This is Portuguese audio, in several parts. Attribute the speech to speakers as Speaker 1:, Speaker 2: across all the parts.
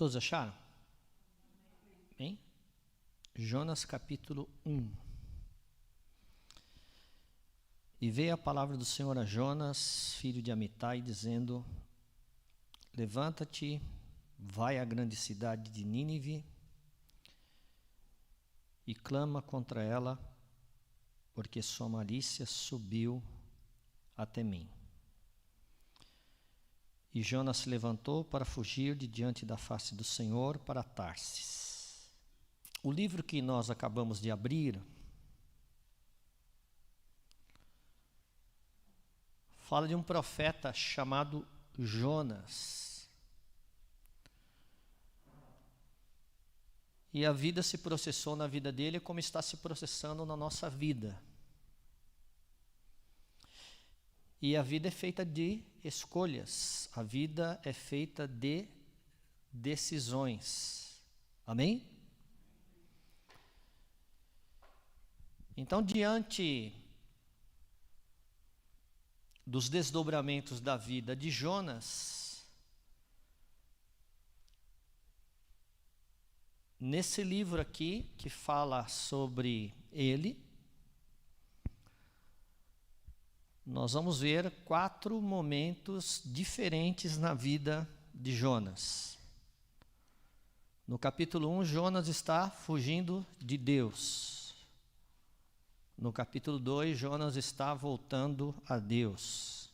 Speaker 1: Todos acharam? Bem? Jonas capítulo 1. E veio a palavra do Senhor a Jonas, filho de Amitai, dizendo: Levanta-te, vai à grande cidade de Nínive e clama contra ela, porque sua malícia subiu até mim. E Jonas se levantou para fugir de diante da face do Senhor para Tarsis. O livro que nós acabamos de abrir fala de um profeta chamado Jonas. E a vida se processou na vida dele como está se processando na nossa vida. E a vida é feita de escolhas. A vida é feita de decisões. Amém? Então, diante dos desdobramentos da vida de Jonas, nesse livro aqui, que fala sobre ele, nós vamos ver 4 momentos diferentes na vida de Jonas. No capítulo 1, Jonas está fugindo de Deus. No capítulo 2, Jonas está voltando a Deus.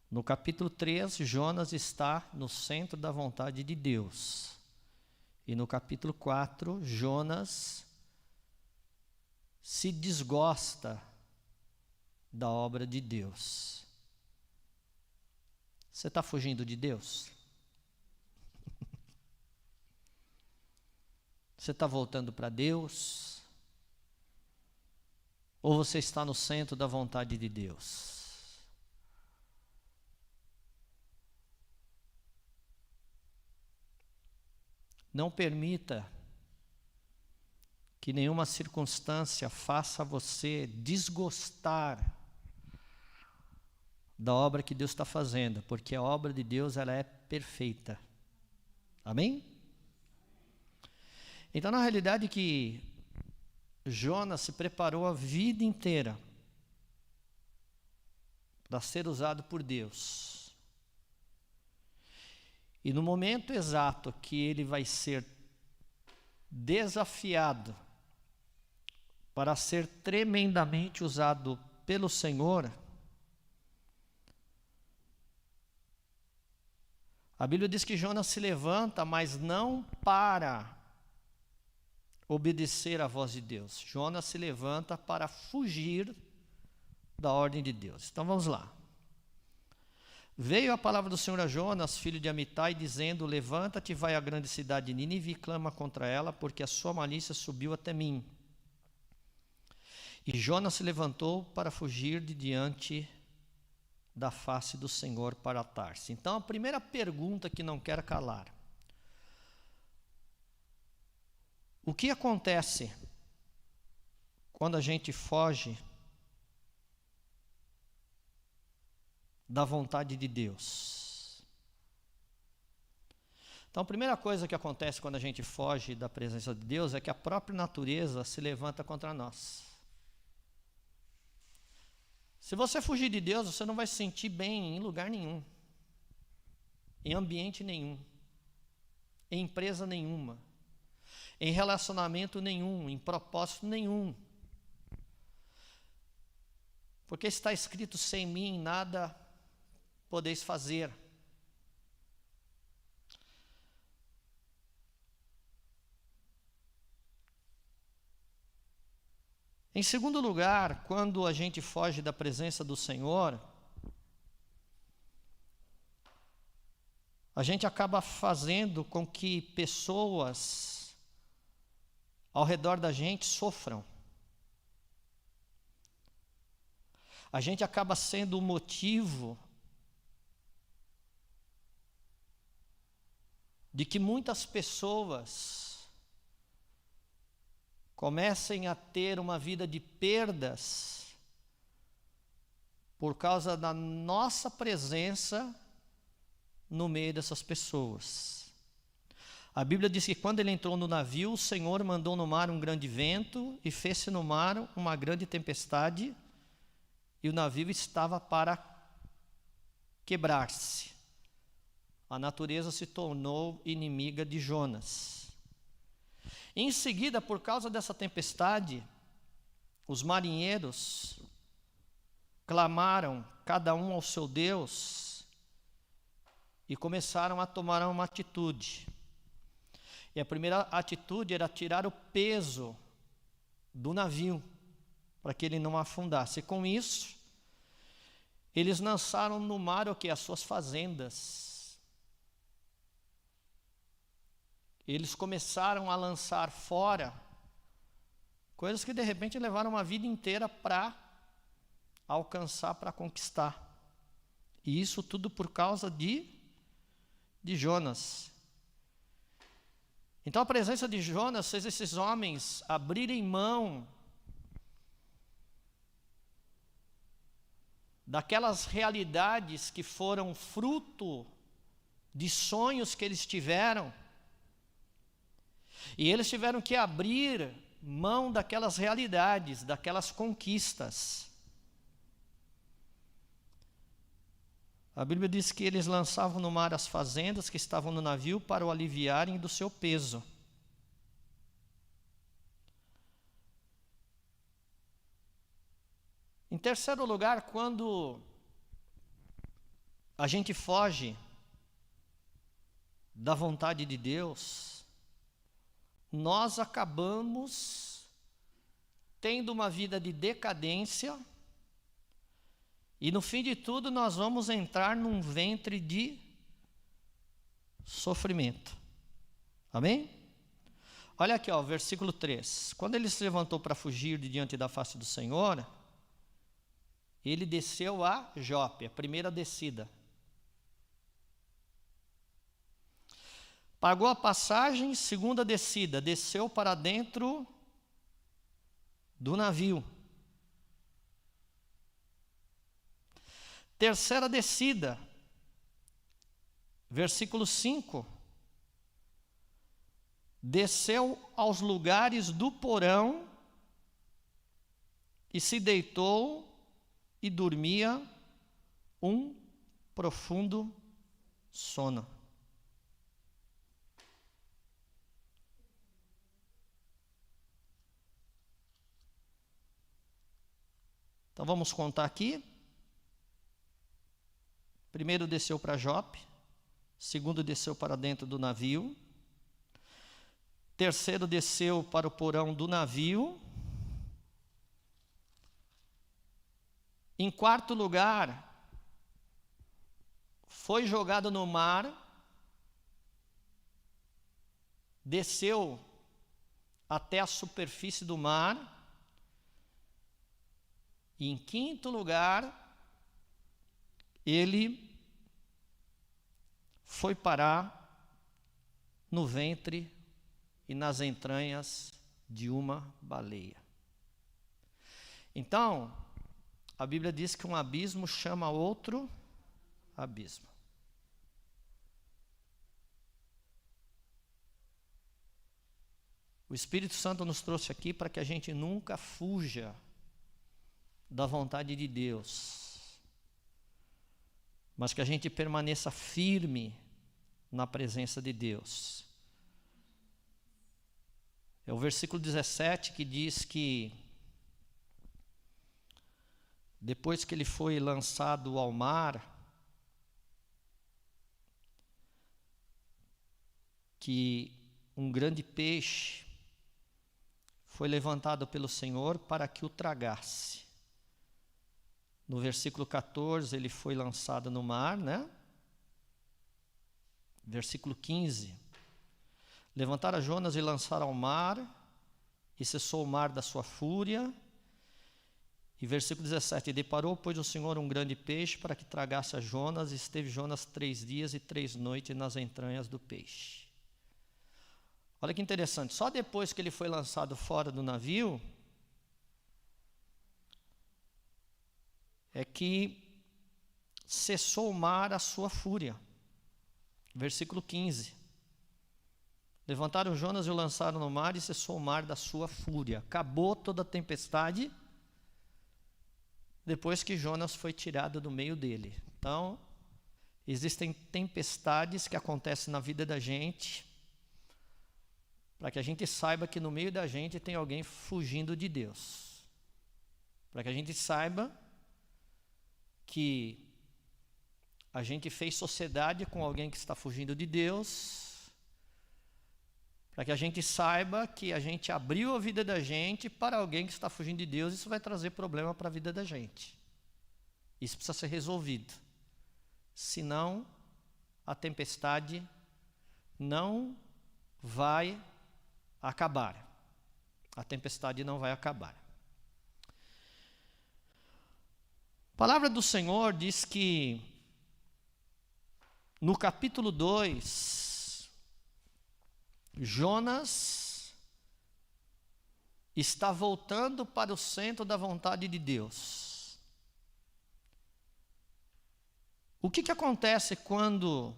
Speaker 1: No capítulo 3, Jonas está no centro da vontade de Deus. E no capítulo 4, Jonas se desgosta da obra de Deus. Você está fugindo de Deus? Você está voltando para Deus? Ou você está no centro da vontade de Deus? Não permita que nenhuma circunstância faça você desgostar da obra que Deus está fazendo, porque a obra de Deus ela é perfeita. Amém? Então, na realidade que Jonas se preparou a vida inteira para ser usado por Deus. E no momento exato que ele vai ser desafiado para ser tremendamente usado pelo Senhor, a Bíblia diz que Jonas se levanta, mas não para obedecer à voz de Deus. Jonas se levanta para fugir da ordem de Deus. Então vamos lá. Veio a palavra do Senhor a Jonas, filho de Amitai, dizendo: Levanta-te, vai à grande cidade de Nínive e clama contra ela, porque a sua malícia subiu até mim. E Jonas se levantou para fugir de diante da face do Senhor para Tarsis. Então a primeira pergunta que não quer calar: o que acontece quando a gente foge da vontade de Deus? Então a primeira coisa que acontece quando a gente foge da presença de Deus é que a própria natureza se levanta contra nós. Se você fugir de Deus, você não vai se sentir bem em lugar nenhum, em ambiente nenhum, em empresa nenhuma, em relacionamento nenhum, em propósito nenhum. Porque está escrito: sem mim nada podeis fazer. Em segundo lugar, quando a gente foge da presença do Senhor, a gente acaba fazendo com que pessoas ao redor da gente sofram. A gente acaba sendo o motivo de que muitas pessoas comecem a ter uma vida de perdas por causa da nossa presença no meio dessas pessoas. A Bíblia diz que quando ele entrou no navio, o Senhor mandou no mar um grande vento e fez-se no mar uma grande tempestade, e o navio estava para quebrar-se. A natureza se tornou inimiga de Jonas. Em seguida, por causa dessa tempestade, os marinheiros clamaram cada um ao seu Deus e começaram a tomar uma atitude. E a primeira atitude era tirar o peso do navio, para que ele não afundasse. E com isso, eles lançaram no mar o que? As suas fazendas. Eles começaram a lançar fora coisas que de repente levaram uma vida inteira para alcançar, para conquistar. E isso tudo por causa de Jonas. Então a presença de Jonas fez esses homens abrirem mão daquelas realidades que foram fruto de sonhos que eles tiveram. E eles tiveram que abrir mão daquelas realidades, daquelas conquistas. A Bíblia diz que eles lançavam no mar as fazendas que estavam no navio para o aliviarem do seu peso. Em terceiro lugar, quando a gente foge da vontade de Deus, nós acabamos tendo uma vida de decadência. E no fim de tudo, nós vamos entrar num ventre de sofrimento. Amém? Olha aqui, ó, versículo 3. Quando ele se levantou para fugir de diante da face do Senhor, ele desceu a Jope, a primeira descida. Pagou a passagem, segunda descida, desceu para dentro do navio. Terceira descida, versículo 5. Desceu aos lugares do porão e se deitou e dormia um profundo sono. Então vamos contar aqui. Primeiro desceu para Jope, segundo desceu para dentro do navio, terceiro desceu para o porão do navio, em quarto lugar, foi jogado no mar, desceu até a superfície do mar, e em quinto lugar, ele foi parar no ventre e nas entranhas de uma baleia. Então, a Bíblia diz que um abismo chama outro abismo. O Espírito Santo nos trouxe aqui para que a gente nunca fuja da vontade de Deus, mas que a gente permaneça firme na presença de Deus. É o versículo 17 que diz que depois que ele foi lançado ao mar, que um grande peixe foi levantado pelo Senhor para que o tragasse. No versículo 14, ele foi lançado no mar, né? Versículo 15. Levantaram Jonas e lançaram ao mar, e cessou o mar da sua fúria. E versículo 17. E deparou, pois, o Senhor um grande peixe para que tragasse a Jonas, e esteve Jonas 3 dias e 3 noites nas entranhas do peixe. Olha que interessante, só depois que ele foi lançado fora do navio, é que cessou o mar a sua fúria. Versículo 15. Levantaram Jonas e o lançaram no mar, e cessou o mar da sua fúria. Acabou toda a tempestade depois que Jonas foi tirado do meio dele. Então, existem tempestades que acontecem na vida da gente, para que a gente saiba que no meio da gente tem alguém fugindo de Deus. Para que a gente saiba que a gente fez sociedade com alguém que está fugindo de Deus. Para que a gente saiba que a gente abriu a vida da gente para alguém que está fugindo de Deus. Isso vai trazer problema para a vida da gente. Isso precisa ser resolvido. Senão, a tempestade não vai acabar. A tempestade não vai acabar. A palavra do Senhor diz que no capítulo 2, Jonas está voltando para o centro da vontade de Deus. O que acontece quando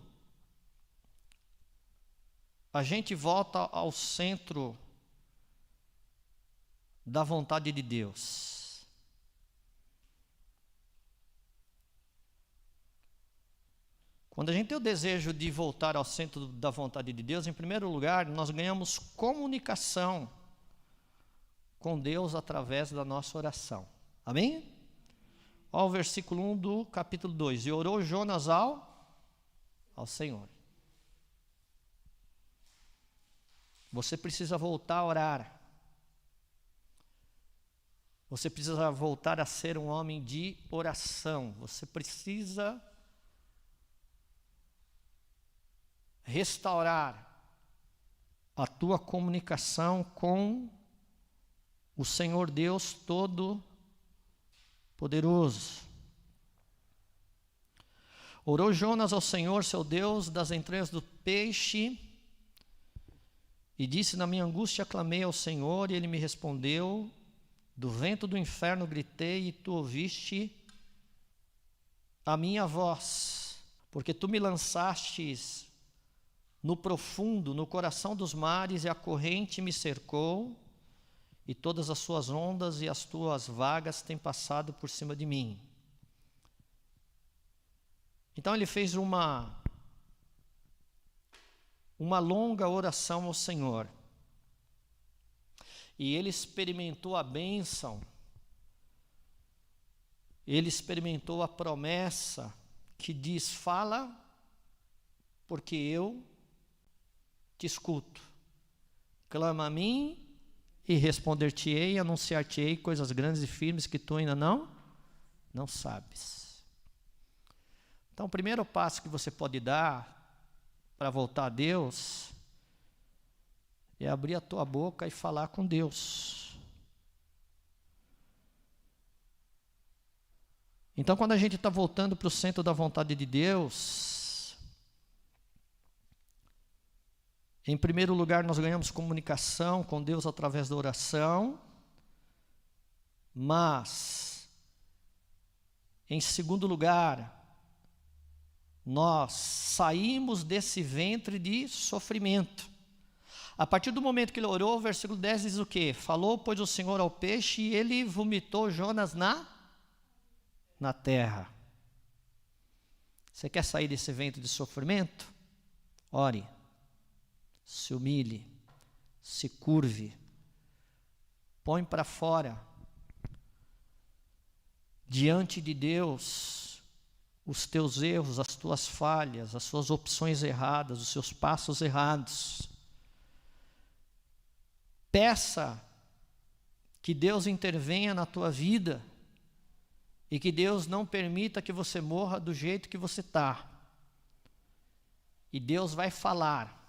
Speaker 1: a gente volta ao centro da vontade de Deus? Quando a gente tem o desejo de voltar ao centro da vontade de Deus, em primeiro lugar, nós ganhamos comunicação com Deus através da nossa oração. Amém? Olha o versículo 1 do capítulo 2. E orou Jonas ao Senhor. Você precisa voltar a orar. Você precisa voltar a ser um homem de oração. Você precisa restaurar a tua comunicação com o Senhor Deus Todo-Poderoso. Orou Jonas ao Senhor, seu Deus, das entranhas do peixe, e disse: na minha angústia clamei ao Senhor, e Ele me respondeu. Do vento do inferno gritei, e tu ouviste a minha voz, porque tu me lançastes no profundo, no coração dos mares, e a corrente me cercou, e todas as suas ondas e as tuas vagas têm passado por cima de mim. Então ele fez uma longa oração ao Senhor. E ele experimentou a bênção, ele experimentou a promessa que diz: fala, porque eu te escuto. Clama a mim e responder-te-ei, anunciar-te-ei coisas grandes e firmes que tu ainda não sabes. Então, o primeiro passo que você pode dar para voltar a Deus é abrir a tua boca e falar com Deus. Então, quando a gente está voltando para o centro da vontade de Deus, em primeiro lugar, nós ganhamos comunicação com Deus através da oração, mas, em segundo lugar, nós saímos desse ventre de sofrimento. A partir do momento que ele orou, o versículo 10 diz o quê? Falou, pois, o Senhor ao peixe, e ele vomitou Jonas na terra. Você quer sair desse ventre de sofrimento? Ore. Se humilhe, se curve, põe para fora, diante de Deus, os teus erros, as tuas falhas, as suas opções erradas, os seus passos errados. Peça que Deus intervenha na tua vida e que Deus não permita que você morra do jeito que você está. E Deus vai falar.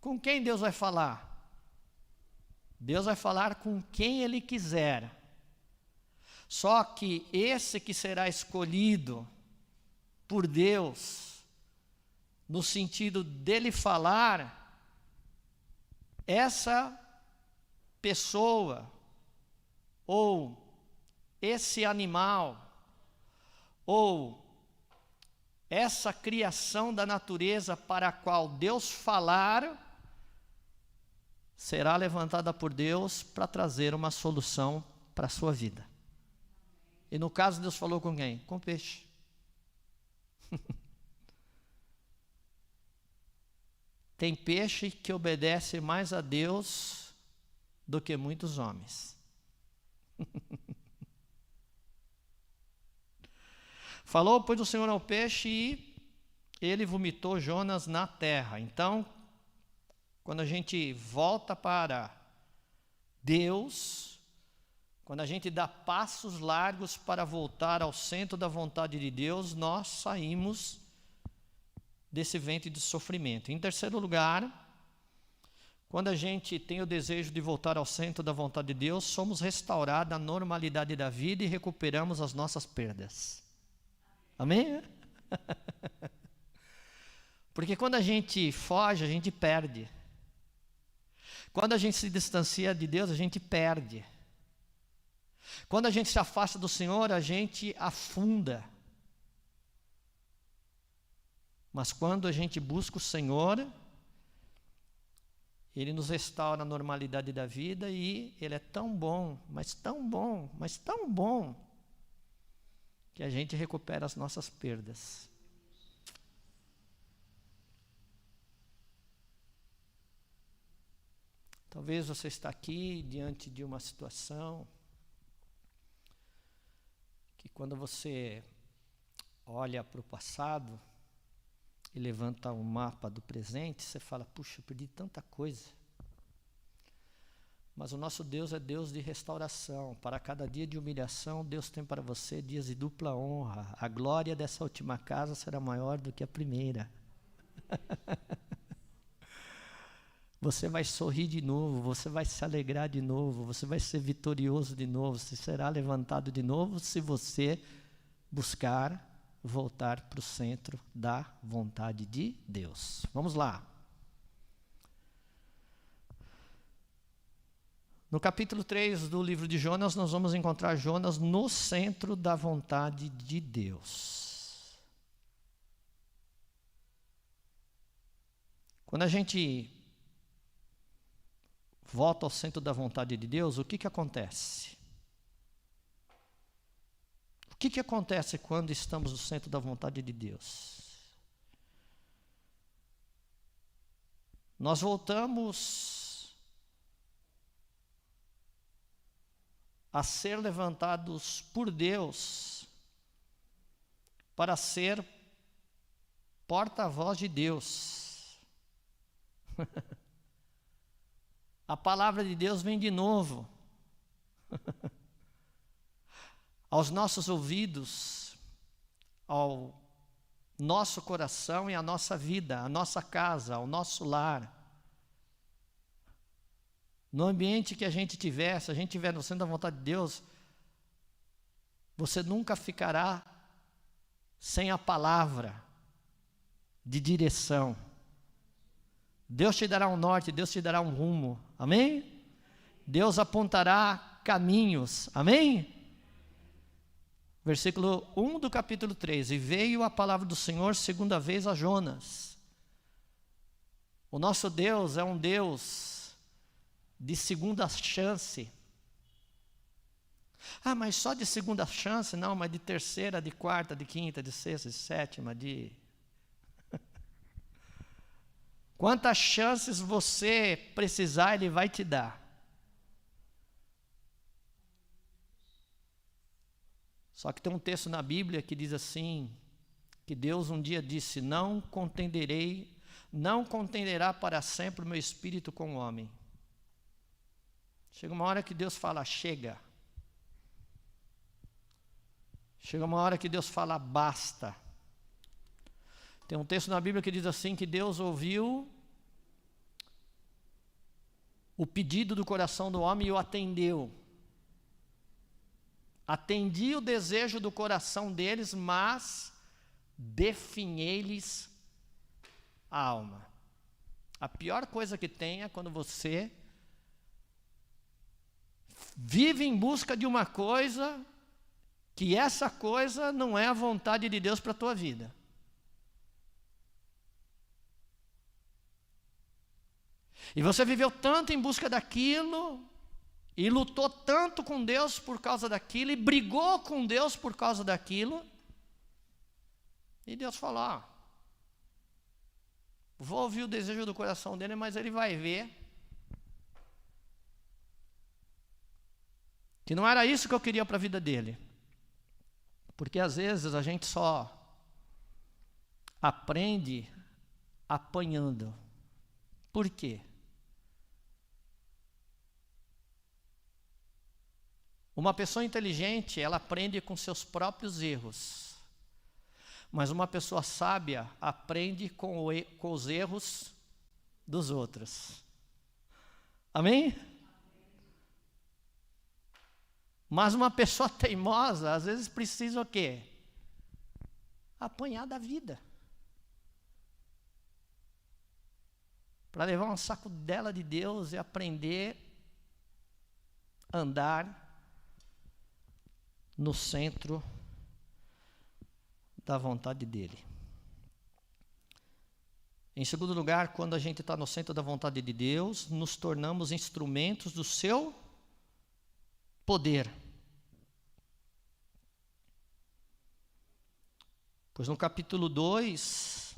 Speaker 1: Com quem Deus vai falar? Deus vai falar com quem Ele quiser. Só que esse que será escolhido por Deus, no sentido dele falar, essa pessoa, ou esse animal, ou essa criação da natureza para a qual Deus falar, será levantada por Deus para trazer uma solução para a sua vida. E no caso, Deus falou com quem? Com peixe. Tem peixe que obedece mais a Deus do que muitos homens. Falou, pois, o Senhor ao peixe e ele vomitou Jonas na terra. Então, quando a gente volta para Deus, quando a gente dá passos largos para voltar ao centro da vontade de Deus, nós saímos desse ventre de sofrimento. Em terceiro lugar, quando a gente tem o desejo de voltar ao centro da vontade de Deus, somos restaurados à normalidade da vida e recuperamos as nossas perdas. Amém? Porque quando a gente foge, a gente perde. Quando a gente se distancia de Deus, a gente perde. Quando a gente se afasta do Senhor, a gente afunda. Mas quando a gente busca o Senhor, Ele nos restaura a normalidade da vida e Ele é tão bom, mas tão bom, mas tão bom, que a gente recupera as nossas perdas. Talvez você está aqui diante de uma situação que quando você olha para o passado e levanta um mapa do presente, você fala, puxa, eu perdi tanta coisa. Mas o nosso Deus é Deus de restauração. Para cada dia de humilhação, Deus tem para você dias de dupla honra. A glória dessa última casa será maior do que a primeira. Você vai sorrir de novo, você vai se alegrar de novo, você vai ser vitorioso de novo, você será levantado de novo se você buscar voltar para o centro da vontade de Deus. Vamos lá. No capítulo 3 do livro de Jonas, nós vamos encontrar Jonas no centro da vontade de Deus. Quando a gente volta ao centro da vontade de Deus, o que acontece? O que acontece quando estamos no centro da vontade de Deus? Nós voltamos a ser levantados por Deus para ser porta-voz de Deus. A palavra de Deus vem de novo aos nossos ouvidos, ao nosso coração e à nossa vida, à nossa casa, ao nosso lar. No ambiente que a gente tiver, se a gente estiver no centro da vontade de Deus, você nunca ficará sem a palavra de direção. Deus te dará um norte, Deus te dará um rumo, amém? Deus apontará caminhos, amém? Versículo 1 do capítulo 3, e veio a palavra do Senhor segunda vez a Jonas. O nosso Deus é um Deus de segunda chance. Ah, mas só de segunda chance? Não, mas de terceira, de quarta, de quinta, de sexta, de sétima, de... Quantas chances você precisar, Ele vai te dar. Só que tem um texto na Bíblia que diz assim, que Deus um dia disse, não contenderá para sempre o meu espírito com o homem. Chega uma hora que Deus fala, chega. Chega uma hora que Deus fala, basta. Tem um texto na Bíblia que diz assim, que Deus ouviu o pedido do coração do homem e o atendeu. Atendi o desejo do coração deles, mas definhei-lhes a alma. A pior coisa que tem é quando você vive em busca de uma coisa, que essa coisa não é a vontade de Deus para a tua vida. E você viveu tanto em busca daquilo, e lutou tanto com Deus por causa daquilo, e brigou com Deus por causa daquilo, e Deus falou: vou ouvir o desejo do coração dele, mas ele vai ver que não era isso que eu queria para a vida dele. Porque às vezes a gente só aprende apanhando. Por quê? Uma pessoa inteligente, ela aprende com seus próprios erros. Mas uma pessoa sábia aprende com os erros dos outros. Amém? Mas uma pessoa teimosa, às vezes precisa o quê? Apanhar da vida. Para levar um saco dela de Deus e aprender a andar no centro da vontade dele. Em segundo lugar, quando a gente está no centro da vontade de Deus, nos tornamos instrumentos do seu poder. Pois no capítulo 2,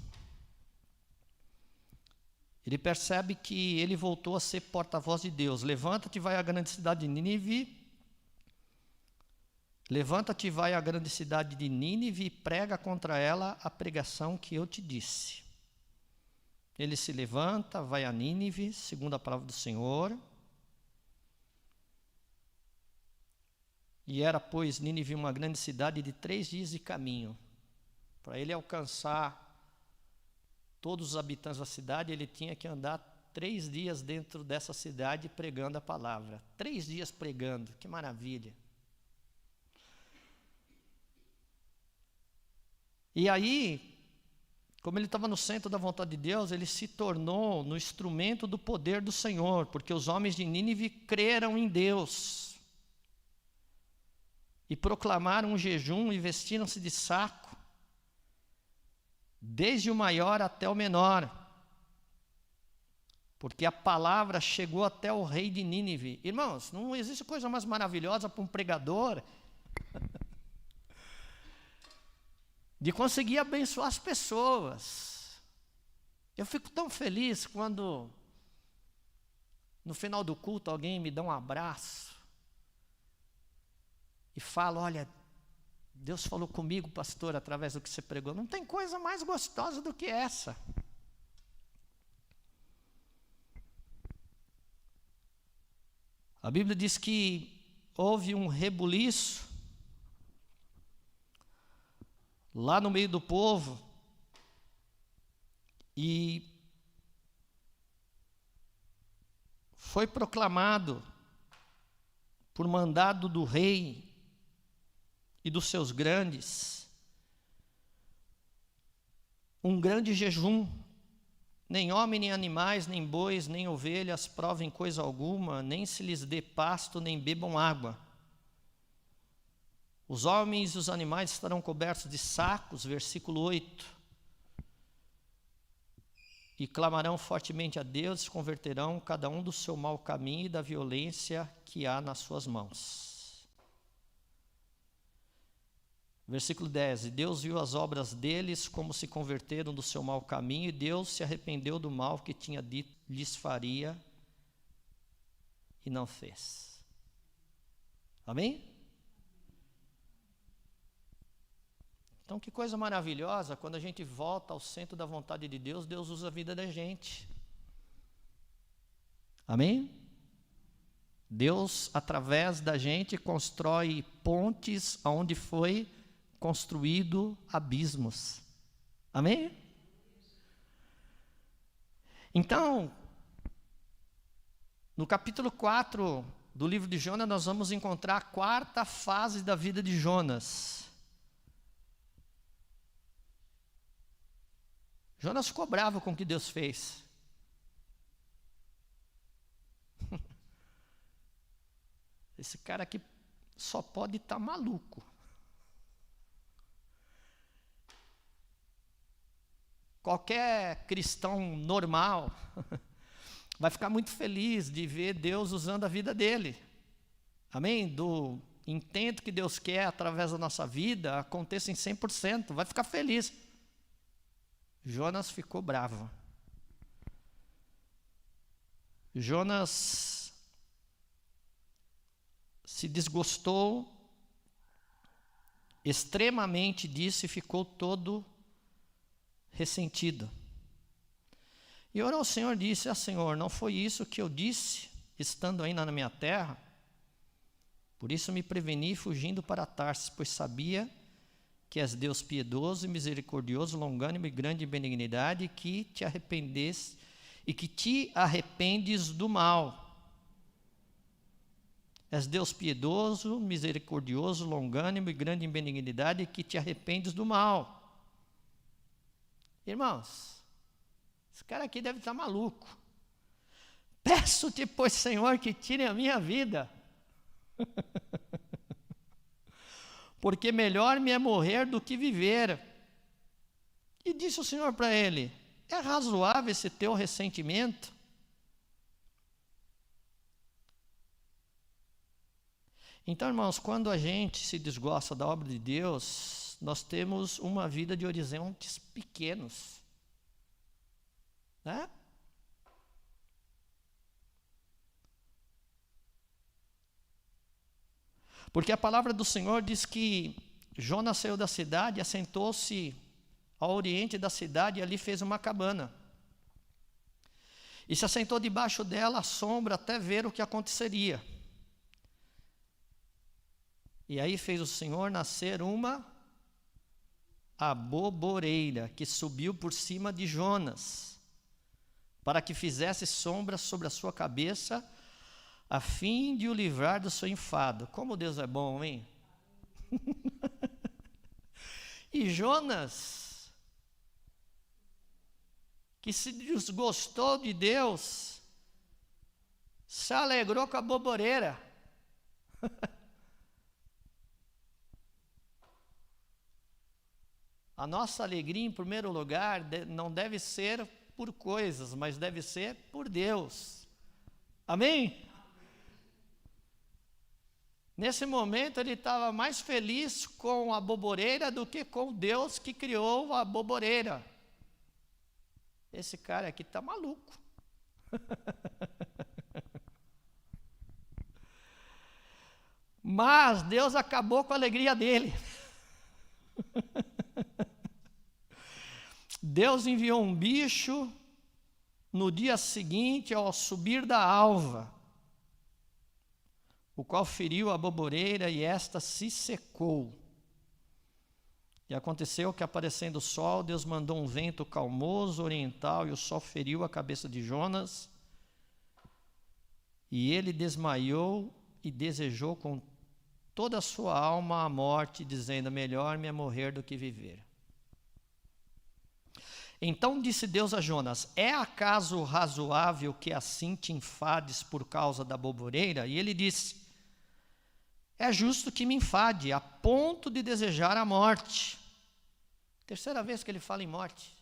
Speaker 1: ele percebe que ele voltou a ser porta-voz de Deus. Levanta-te e vai à grande cidade de Nínive. Levanta-te e vai à grande cidade de Nínive e prega contra ela a pregação que eu te disse. Ele se levanta, vai a Nínive, segundo a palavra do Senhor. E era, pois, Nínive uma grande cidade de 3 dias de caminho. Para ele alcançar todos os habitantes da cidade, ele tinha que andar 3 dias dentro dessa cidade pregando a palavra. 3 dias pregando, que maravilha. E aí, como ele estava no centro da vontade de Deus, ele se tornou no instrumento do poder do Senhor, porque os homens de Nínive creram em Deus e proclamaram um jejum e vestiram-se de saco, desde o maior até o menor, porque a palavra chegou até o rei de Nínive. Irmãos, não existe coisa mais maravilhosa para um pregador de conseguir abençoar as pessoas. Eu fico tão feliz quando no final do culto alguém me dá um abraço e fala: olha, Deus falou comigo, pastor, através do que você pregou. Não tem coisa mais gostosa do que essa. A Bíblia diz que houve um rebuliço lá no meio do povo, e foi proclamado, por mandado do rei e dos seus grandes, um grande jejum. Nem homem, nem animais, nem bois, nem ovelhas provem coisa alguma, nem se lhes dê pasto, nem bebam água. Os homens e os animais estarão cobertos de sacos, versículo 8. E clamarão fortemente a Deus, se converterão cada um do seu mau caminho e da violência que há nas suas mãos. Versículo 10. E Deus viu as obras deles, como se converteram do seu mau caminho, e Deus se arrependeu do mal que tinha dito lhes faria, e não fez. Amém? Então, que coisa maravilhosa, quando a gente volta ao centro da vontade de Deus, Deus usa a vida da gente. Amém? Deus, através da gente, constrói pontes onde foi construído abismos. Amém? Então, no capítulo 4 do livro de Jonas, nós vamos encontrar a 4ª fase da vida de Jonas. Jonas ficou bravo com o que Deus fez. Esse cara aqui só pode estar maluco. Qualquer cristão normal vai ficar muito feliz de ver Deus usando a vida dele. Amém? Do intento que Deus quer através da nossa vida aconteça em 100%, vai ficar feliz. Jonas ficou bravo. Jonas se desgostou extremamente disso e ficou todo ressentido. E orou ao Senhor e disse: Senhor, não foi isso que eu disse, estando ainda na minha terra? Por isso me preveni fugindo para Tarsis, pois sabia que és Deus piedoso e misericordioso, longânimo e grande em benignidade, e que te arrependes do mal. És Deus piedoso, misericordioso, longânimo e grande em benignidade, e que te arrependes do mal. Irmãos, esse cara aqui deve estar maluco. Peço-te, pois, Senhor, que tire a minha vida. Porque melhor me é morrer do que viver. E disse o Senhor para ele: é razoável esse teu ressentimento? Então, irmãos, quando a gente se desgosta da obra de Deus, nós temos uma vida de horizontes pequenos, né? Porque a palavra do Senhor diz que Jonas saiu da cidade, assentou-se ao oriente da cidade e ali fez uma cabana. E se assentou debaixo dela à sombra até ver o que aconteceria. E aí fez o Senhor nascer uma aboboreira que subiu por cima de Jonas, para que fizesse sombra sobre a sua cabeça, a fim de o livrar do seu enfado. Como Deus é bom, hein? E Jonas, que se desgostou de Deus, se alegrou com a aboboreira. A nossa alegria, em primeiro lugar, não deve ser por coisas, mas deve ser por Deus. Amém? Nesse momento ele estava mais feliz com a aboboreira do que com Deus que criou a aboboreira. Esse cara aqui está maluco. Mas Deus acabou com a alegria dele. Deus enviou um bicho no dia seguinte ao subir da alva, o qual feriu a aboboreira e esta se secou. E aconteceu que, aparecendo o sol, Deus mandou um vento calmoso oriental e o sol feriu a cabeça de Jonas. E ele desmaiou e desejou com toda a sua alma a morte, dizendo: melhor me é morrer do que viver. Então disse Deus a Jonas: é acaso razoável que assim te enfades por causa da aboboreira? E ele disse: é justo que me enfade, a ponto de desejar a morte. Terceira vez que ele fala em morte.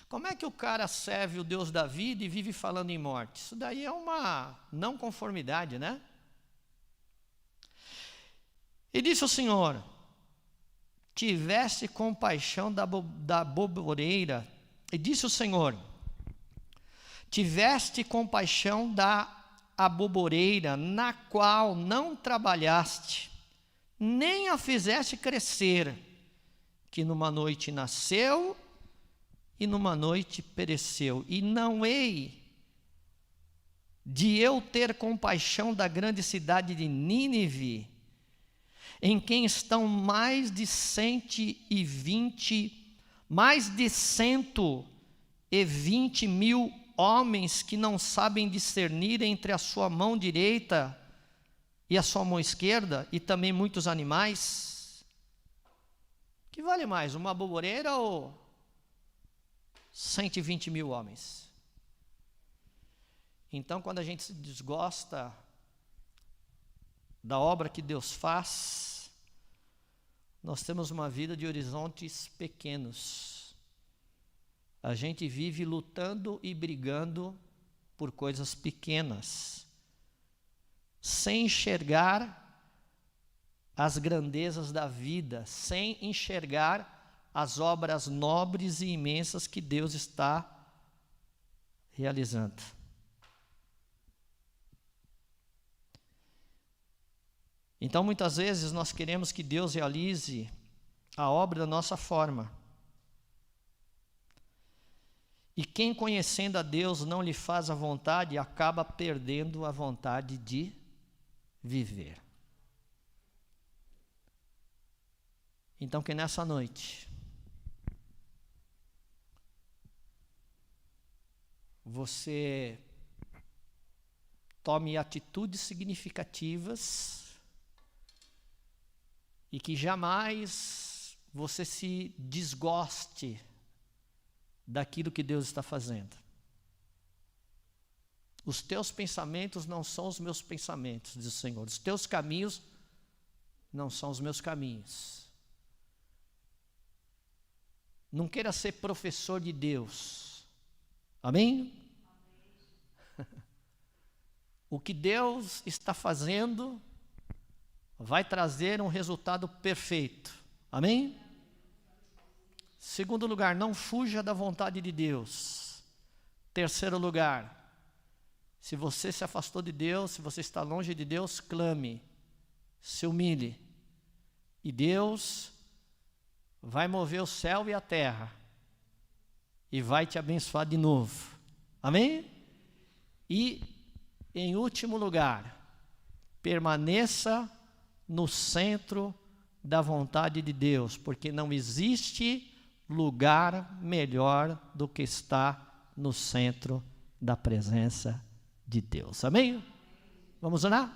Speaker 1: Como é que o cara serve o Deus da vida e vive falando em morte? Isso daí é uma não conformidade, né? E disse o Senhor: tiveste compaixão da aboboreira. E disse o Senhor: tiveste compaixão da aboboreira, na qual não trabalhaste, nem a fizeste crescer, que numa noite nasceu e numa noite pereceu. E não hei de eu ter compaixão da grande cidade de Nínive, em quem estão mais de 120 mil homens que não sabem discernir entre a sua mão direita e a sua mão esquerda, e também muitos animais. Que vale mais, uma aboboreira ou 120 mil homens? Então, quando a gente se desgosta da obra que Deus faz, nós temos uma vida de horizontes pequenos. A gente vive lutando e brigando por coisas pequenas, sem enxergar as grandezas da vida, sem enxergar as obras nobres e imensas que Deus está realizando. Então, muitas vezes, nós queremos que Deus realize a obra da nossa forma. E quem, conhecendo a Deus, não lhe faz a vontade, acaba perdendo a vontade de viver. Então, que nessa noite você tome atitudes significativas e que jamais você se desgoste daquilo que Deus está fazendo. Os teus pensamentos não são os meus pensamentos, diz o Senhor. Os teus caminhos não são os meus caminhos. Não queira ser professor de Deus. Amém? O que Deus está fazendo vai trazer um resultado perfeito. Amém? Segundo lugar, não fuja da vontade de Deus. Terceiro lugar, se você se afastou de Deus, se você está longe de Deus, clame, se humilhe. E Deus vai mover o céu e a terra e vai te abençoar de novo. Amém? E, em último lugar, permaneça no centro da vontade de Deus, porque não existe lugar melhor do que estar no centro da presença de Deus. Amém? Vamos orar?